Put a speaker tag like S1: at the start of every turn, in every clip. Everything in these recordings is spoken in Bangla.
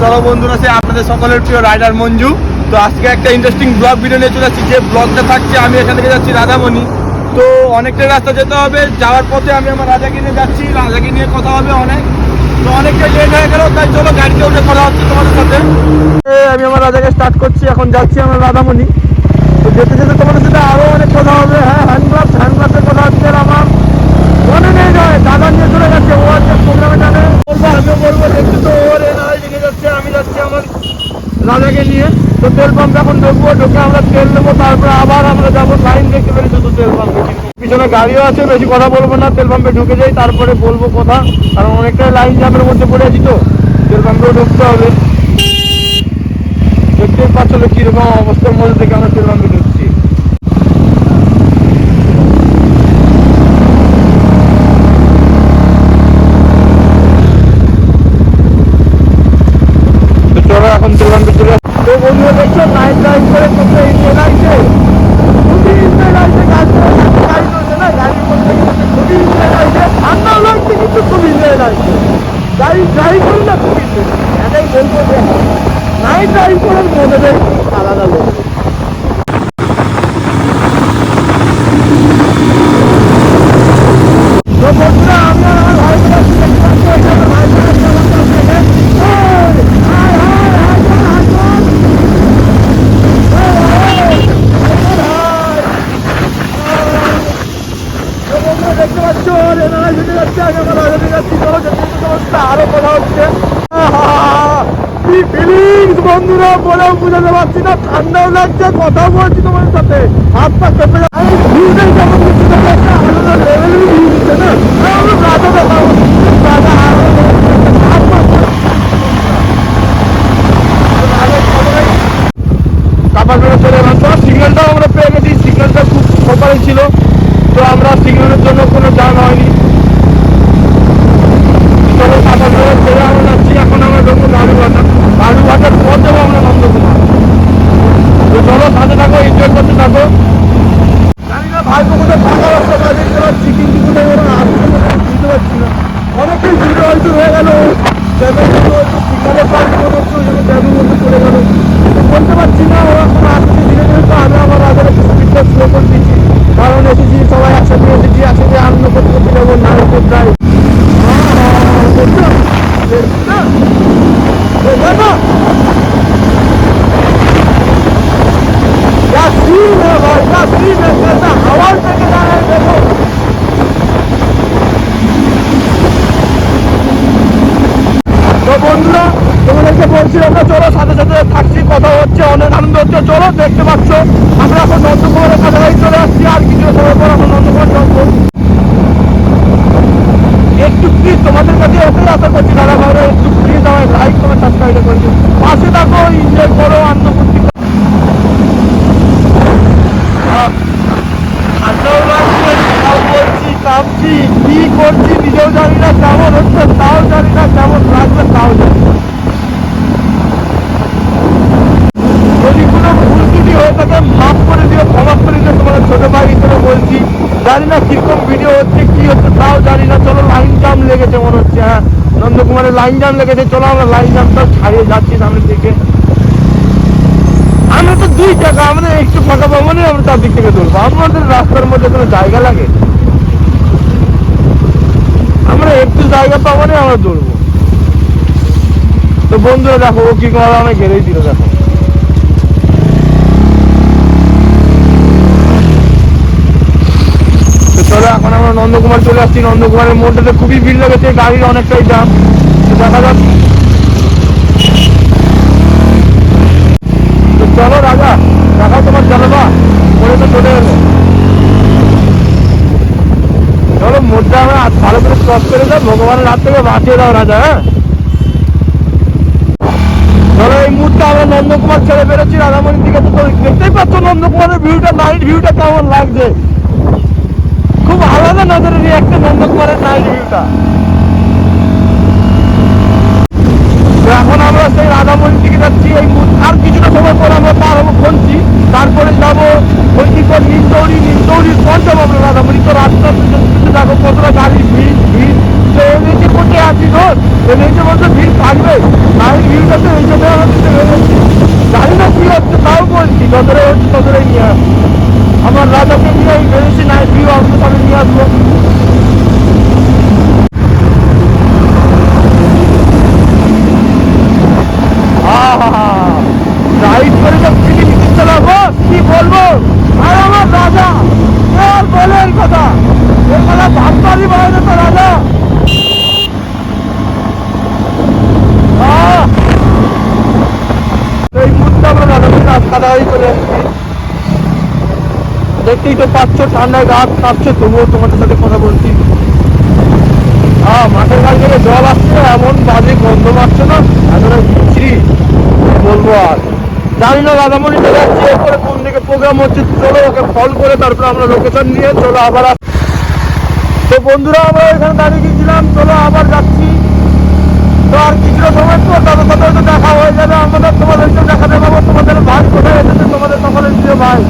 S1: চলো বন্ধুরা, সে আপনাদের সকলের প্রিয় রাইডার মঞ্জু। তো আজকে একটা ইন্টারেস্টিং ব্লগ ভিডিও নিয়ে চলে যাচ্ছি। যে ব্লগটা থাকছে, আমি এখান থেকে যাচ্ছি রাধামণি। তো অনেকটাই রাস্তা যেতে হবে, যাওয়ার পথে আমি আমার রাজাকে নিয়ে যাচ্ছি, রাজাকে নিয়ে কথা হবে অনেক। তো অনেকটাই লেট হয়ে গেল, তাই চলো গাড়িতে উঠে কথা হচ্ছে তোমাদের সাথে। আমি আমার রাজাকে স্টার্ট করছি, এখন যাচ্ছি আমার রাধামণি। তো যেতে যেতে তোমাদের সাথে আরও অনেক কথা হবে। হ্যাঁ, হ্যান্ড গ্লাভসের কথা হচ্ছে, আমার মনে নেই নয়, দাদা নিয়ে চলে যাচ্ছে, ও আজকে প্রোগ্রামে যাবে। আমিও বলবো দেখছি তো ওর দিকে যাচ্ছে, আমি যাচ্ছি আমার রাজাকে নিয়ে। তো তেল পাম্প এখন ঢুকবো, ঢুকে আমরা তেল নেবো, তারপরে আবার আমরা যাবো। লাইন দেখতে পেরেছি তো তেল পাম্পে, পিছনে গাড়িও আছে, বেশি কথা বলবো না, তেল পাম্পে ঢুকে যাই, তারপরে বলবো কথা। কারণ অনেকটাই লাইন জ্যামের মধ্যে পড়ে আছি, তো তেল পাম্পেও ঢুকতে হবে। দেখতেই পাচ্ছিল কিরকম অবস্থার মধ্যে থেকে আমরা তেল পাম্পে ঢুকছি। এখন তেল পাম্পে চলে আসছে। তো বন্ধুরা দেখছো, লাইন লাইন করে কত ইঞ্জিন আসছে, খুবই ইঞ্জিন আসছে, গাড়ি চলছে না, গাড়ির মধ্যে খুবই ইঞ্জিন আসছে, ঠান্ডাও লাগছে কিন্তু খুব ইঞ্জিন আসছে। গাড়ি ড্রাইভ করি না খুব ইঞ্জিন, এটাই বলবো যে নাইট ড্রাইভ করার মজাটাই আলাদা লোক। তো বন্ধুরা, আমরা আমার ভাইকে দেখতে পাচ্ছ, আরো বলা হচ্ছে। কি ফিলিংস বন্ধুরা, বলেও বুঝাতে পারছি না, ঠান্ডাও লাগছে, কথাও বলছি তোমাদের সাথে, হাত পা কেঁপে যাচ্ছে। কেমন আলাদা লেভেলের ভিউ দিচ্ছে না, রাজা দেখাবো, রাজা কাপার বেড়ে চলে এলাম। তো সিগন্যালটাও আমরা পেয়ে গেছি, সিগন্যালটা খুব সকালে ছিল, তো আমরা সিগন্যালের জন্য কোনো জাম হয়নি। চলো কাপার বেড়ে চলে আমরা যাচ্ছি, এখন আমরা ঢুকবো বালুঘাটার পর যাবো আমরা নন্দকুমার। তো চলো সাথে থাকো, এনজয় করতে থাকো। জানি না ভাই কোথায় ফাঁকা রাস্তা পাই দেখতে পাচ্ছি, কিন্তু কোথায় ওরা আসছে বুঝতে পারছি না। অনেকটাই ভিড় হয়তো হয়ে গেল, সিগন্যালের পাশ মনে হচ্ছে ওই জন্য জ্যামের মধ্যে চলে গেল, বলতে পারছি না। ওরা কোনো আসছে ধীরে ধীরে, তো আমি আমার রাজার একটু স্পিডটা স্লো করে দিচ্ছি, কারণ এসেছি সবাই একসাথে এসেছি, একসাথে আনন্দ করতে করতে যাবো। নারকেল ড্রাইভ हवा থেকে দাঁড়ায় দেখো। তো বন্ধুরা, তোমাদেরকে বলছিলাম না, চলো সাথে সাথে থাকছি, কথা হচ্ছে, অনেক আনন্দ হচ্ছে। চলো, দেখতে পাচ্ছ আমরা এখন নন্দকুমারের কাছাকাছি চলে আসছি, আর কিছু সময় পর আমরা নন্দকুমার যাবো। একটু প্লিজ তোমাদের কাছে এটাই আশা করছি, দাদা ভাইরা একটু প্লিজ আমার লাইক কমেন্ট সাবস্ক্রাইব করছো, পাশে থাকো, এনজয় করো, আনন্দ করতে। বলছি, কাঁপছি, কি করছি নিজেও জানি না, কেমন হচ্ছে তাও জানি না, কেমন লাগবে তাও জানি না। যদি কোনো ভুল ত্রুটি হয়ে থাকে মাফ করে দিও, ক্ষমা করে দিও, তোমাদের ছোট ভাই হিসেবে বলছি। জানি না কিরকম ভিডিও হচ্ছে, কি হচ্ছে তাও জানি না। চলো, লাইন জাম লেগেছে মনে হচ্ছে, হ্যাঁ নন্দকুমারের লাইন জাম লেগেছে। চলো আমরা লাইন জামটা ছাড়িয়ে যাচ্ছি সামনের দিকে। আমরা তো দুই টাকা, আমাদের একটু ফাঁকা পাবো না, আমরা তার দিক থেকে তুলবো। আমাদের রাস্তার মধ্যে কোনো জায়গা লাগে, আমরা একটু জায়গা পাবো না, আমরা দৌড়বো। তো বন্ধুরা দেখো, ও কি করে আমায় ঘেরেই দিল, দেখো। তো চলো, এখন আমরা নন্দকুমার চলে আসছি। নন্দকুমারের মোড়টাতে খুবই ভিড় লেগেছে, গাড়ির অনেকটাই জাম। তো দেখা যাক। তো চলো রাজা, দেখাও তোমার জানাবা, পরে তো চলে এলো। চলো, মোড়টা আমরা ভালো করে ক্রস করে দাও, ভগবানের হাত থেকে বাঁচিয়ে দাও রাজা। হ্যাঁ ধরো, এই মুহূর্তে আমরা নন্দকুমার ছেড়ে বেরোচ্ছি রাধামণির দিকে। তো দেখতেই পাচ্ছ নন্দকুমারের ভিউটা, নাইট ভিউটা কেমন লাগছে, খুব আলাদা নজরে নিয়ে একটা নন্দকুমারের নাইট ভিউটা। তো এখন আমরা সেই রাধামণির দিকে যাচ্ছি। এই আর কিছুটা সময় পর আমরা পার হবো খঞ্চি, তারপরে যাবো ওইদিকর নিমতৌড়ির পর যাবো আমরা রাধামণি। তো রাস্তার দেখো কতটা গাড়ির ভিড়। তো এমনিতে কোথায় আছি ধর, এমনিতে বলতে ভিড় থাকবে, নাইট ভিউটা তো যতটাই হচ্ছে ততটাই নিয়ে আসবো। আমার রাজাকে নিয়ে বেশি নাইট ভিউ আপনার সামনে নিয়ে আসবো। রাইড করে তো ফিলিং চালাবো, কি বলবো। আর আমার রাজা আর বলেন কথা, এর কথা ভাববারই বাইরে তো রাজা। এই মুহূর্তে আমরা রাজাকে রাস্তায় চলে এসেছি। দেখতেই তো পাচ্ছ ঠান্ডায় গাছ কাঁপছে, তবুও তোমাদের সাথে কথা বলছি। মাঠের কাছ থেকে জল আসছে, এমন বাজে গন্ধ মারছে না, এতটা বিচ্ছিরি বলবো। আর জানি না রাধামণিতে যাচ্ছি, এরপরে কোন দিকে প্রোগ্রাম হচ্ছে। চলো ওকে ফল করে তারপরে আমরা লোকেশন নিয়ে চলো আবার। তো বন্ধুরা আমরা এখানে দাঁড়িয়ে গিয়েছিলাম, চলো আবার যাচ্ছি। তো আর কিছুটা সময় পর তাদের সাথে হয়তো দেখা হয়ে যাবে আমাদের, তোমাদেরকে দেখাতে পাবো তোমাদের ভাই কোথায় এসেছে, তোমাদের সকলের প্রিয় ভাই।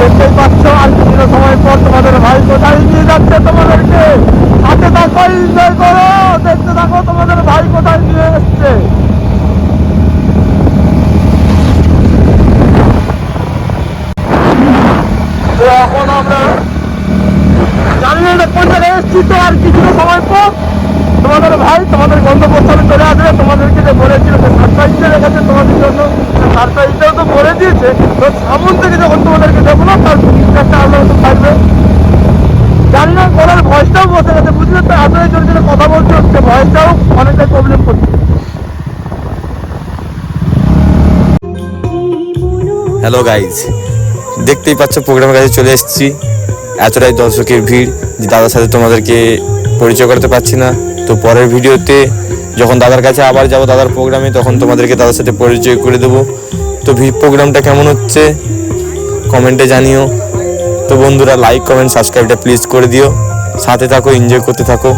S1: দেখতেই পাচ্ছ আর কিছুটা সময় পর তোমাদের ভাই কোথায় নিয়ে যাচ্ছে তোমাদেরকে। হাতে থাকো, এনজয় করো, দেখতে থাকো তোমাদের ভাই কোথায় নিয়ে এসছে। তো এখন আমরা জানি না কোন জায়গায় এসছি। তো আর কিছুটা সময় পর তোমাদের ভাই তোমাদের গন্তব্যস্থলে চলে আসবে। তোমাদেরকে যে বলেছিল যে সারপ্রাইজটা রেখেছে তোমাদের জন্য, সারপ্রাইজটাও তো বলে দিয়েছে। তো সামন থেকে যখন তোমাদেরকে দেবো না, তার একটা আলাদা তো থাকবে। জানি না গলার ভয়েসটাও বসে গেছে, বুঝলে তো। এত জোরে জোরে কথা বলতে হচ্ছে, ভয়েসটাও অনেকটাই প্রবলেম করছে।
S2: হ্যালো গাইজ, দেখতেই পাচ্ছ প্রোগ্রামের কাছে চলে এসেছি। এতটাই দর্শকের ভিড় যে দাদার সাথে তোমাদেরকে পরিচয় করতে পারছি না। তো পরের ভিডিওতে যখন দাদার কাছে আবার যাব দাদার প্রোগ্রামে, তখন তোমাদেরকে দাদার সাথে পরিচয় করে দেবো। তো প্রোগ্রামটা কেমন হচ্ছে কমেন্টে জানিও। তো বন্ধুরা লাইক কমেন্ট সাবস্ক্রাইবটা প্লিজ করে দিও, সাথে থাকো, এনজয় করতে থাকো।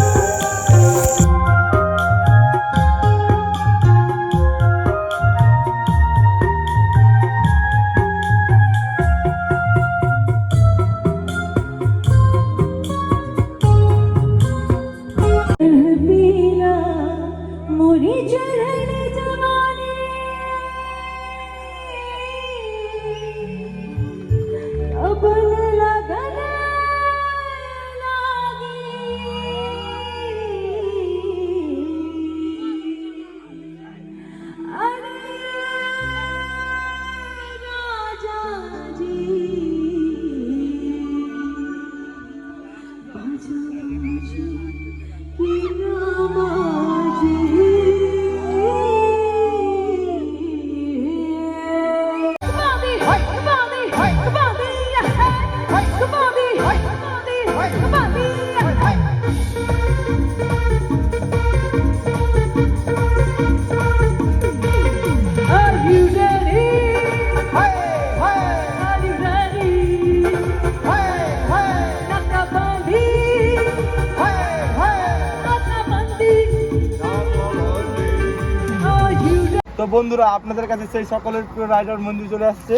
S1: তো বন্ধুরা আপনাদের কাছে সেই সকলের প্রিয় রাইডার মঞ্জু চলে আসছে।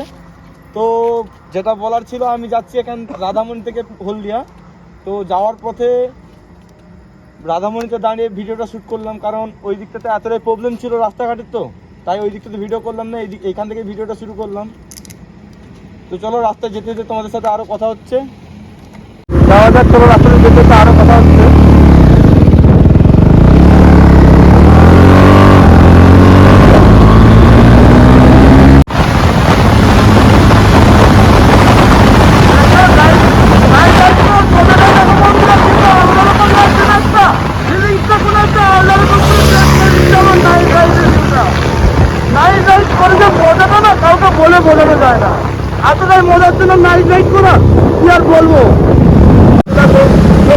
S1: তো যেটা বলার ছিল, আমি যাচ্ছি এখান রাধামণি থেকে হলদিয়া। তো যাওয়ার পথে রাধামণিতে দাঁড়িয়ে ভিডিওটা শ্যুট করলাম, কারণ ওই দিকটাতে এতটাই প্রবলেম ছিল রাস্তাঘাটের, তো তাই ওই দিকটাতে ভিডিও করলাম না, এইখান থেকে ভিডিওটা শুরু করলাম। তো চলো রাস্তায় যেতে যেতে তোমাদের সাথে আরও কথা হচ্ছে। যাওয়া যাক, চলো রাস্তায় যেতে যেতে আরও কথা হচ্ছে। কাউকে বলে বোঝানো যায় না, এতটাই মজার জন্য নাইট রাইড করা, কি আর বলবো।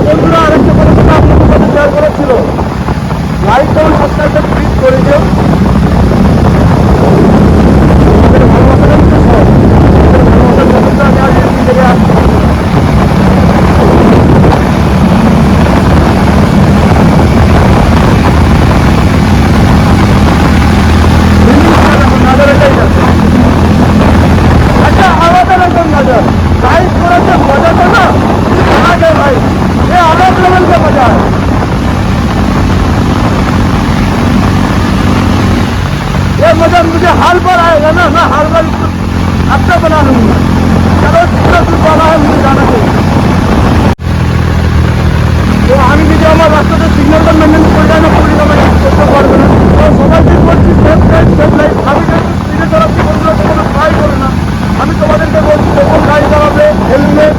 S1: বন্ধুরা আরেকটা কথা আপনাদের সাথে শেয়ার করা ছিল, লাইক কমেন্ট সাবস্ক্রাইবটা প্লিজ করে দিও। ভালোবাসাটাই তো সব, ভালোবাসার আমি আজ থেকে আসছি। আচ্ছা আলাদা রকম মজা, রাইড করার যে মজাটা না, ভাই যায়। ये मुझे हाल पर आएगा ना, मैं हाल पर अच्छा बना लूंगा। चलो जितना कुछ बना है मुझे जाना चाहिए। তো আমি যদি আমার রাস্তাতে সিগন্যালটা মেনটেন করে যাই না, পুলিশ আমাকে করতে পারবে না। তো সবাইকে বলছি সেফ লাইফ। আমি যেহেতু স্পিডে চালাচ্ছি বন্ধুরা, তোমরা ট্রাই করো না। আমি তোমাদেরকে বলছি যখন গাড়ি চালাবে হেলমেট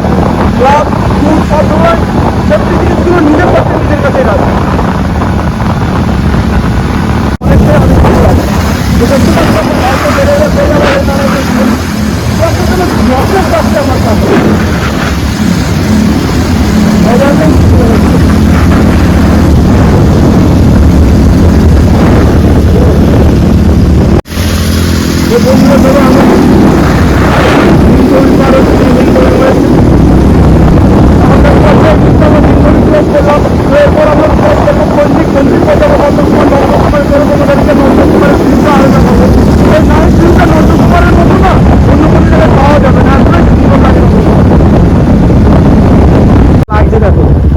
S1: গ্লাভস শুজ সবসময় সেফটি জিনিসগুলো নিজের কাছে নিজের কাছে রাখবে। অনেকটাই আমি করলাম হয়তো বেড়ে যাবে আমার কাছে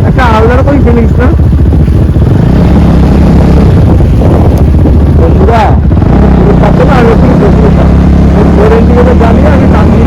S1: একটা আলাদা রকম ফিলিংস না বন্ধুরা। জানি আমি জানি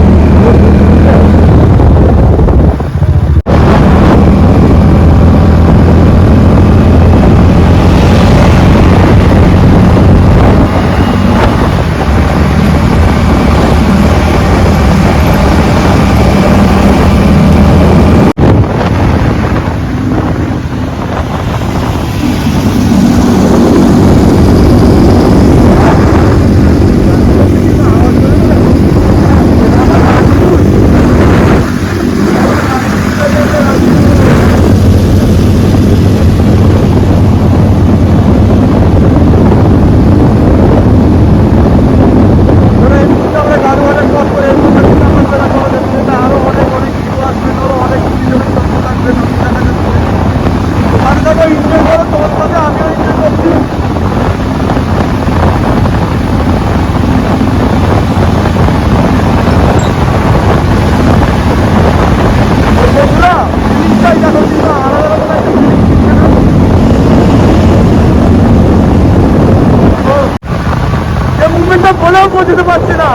S1: বলেও বোঝাতে পারছি না।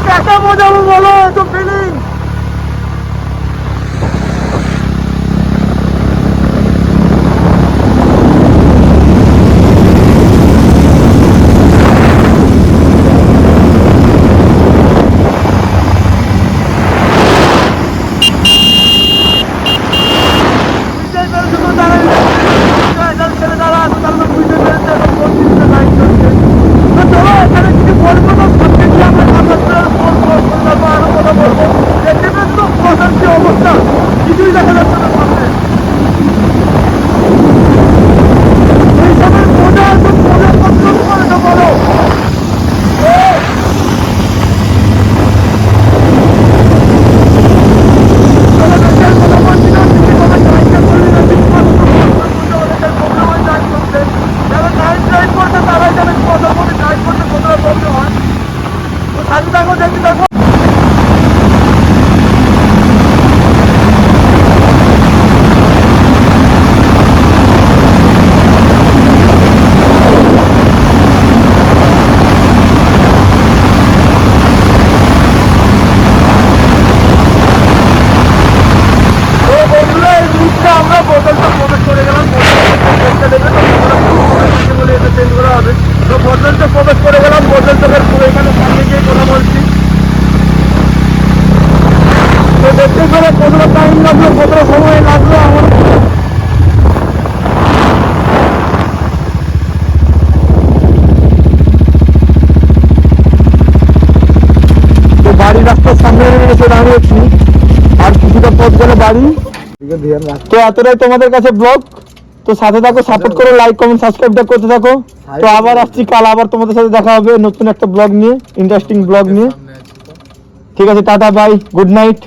S1: কাটা বোঝাবো বলো, এত ফিলিং অবস্থা কিছুই দেখা যাচ্ছে না সামনে। এইসবের মজা মজা বলো। তারাই জানে কত মধ্যে ড্রাইভ করতে কতটা প্রবলেম হয়। তো সাথে থাকো, দেখি থাকো। আমরা বোতলটা প্রবেশ করে গেলাম, তো বোতলটা প্রবেশ করে গেলাম। বোতল চোখের পুরো এখানে সামনে গিয়ে কথা বলছি। তো দেখতে করে কতটা টাইম লাগলো, কতটা সময় লাগলো আমার। তো বাড়ি রাস্তার সামনে এসে দাঁড়িয়েছি, আর কিছুটা পথ গেলে বাড়ি। তো এতটাই তোমাদের কাছে ব্লগ। তো সাথে থাকো, সাপোর্ট করো, লাইক কমেন্ট সাবস্ক্রাইবটা করতে থাকো। তো আবার আসছি কাল, আবার তোমাদের সাথে দেখা হবে নতুন একটা ব্লগ নিয়ে, ইন্টারেস্টিং ব্লগ নিয়ে। ঠিক আছে, টাটা বাই, গুড নাইট।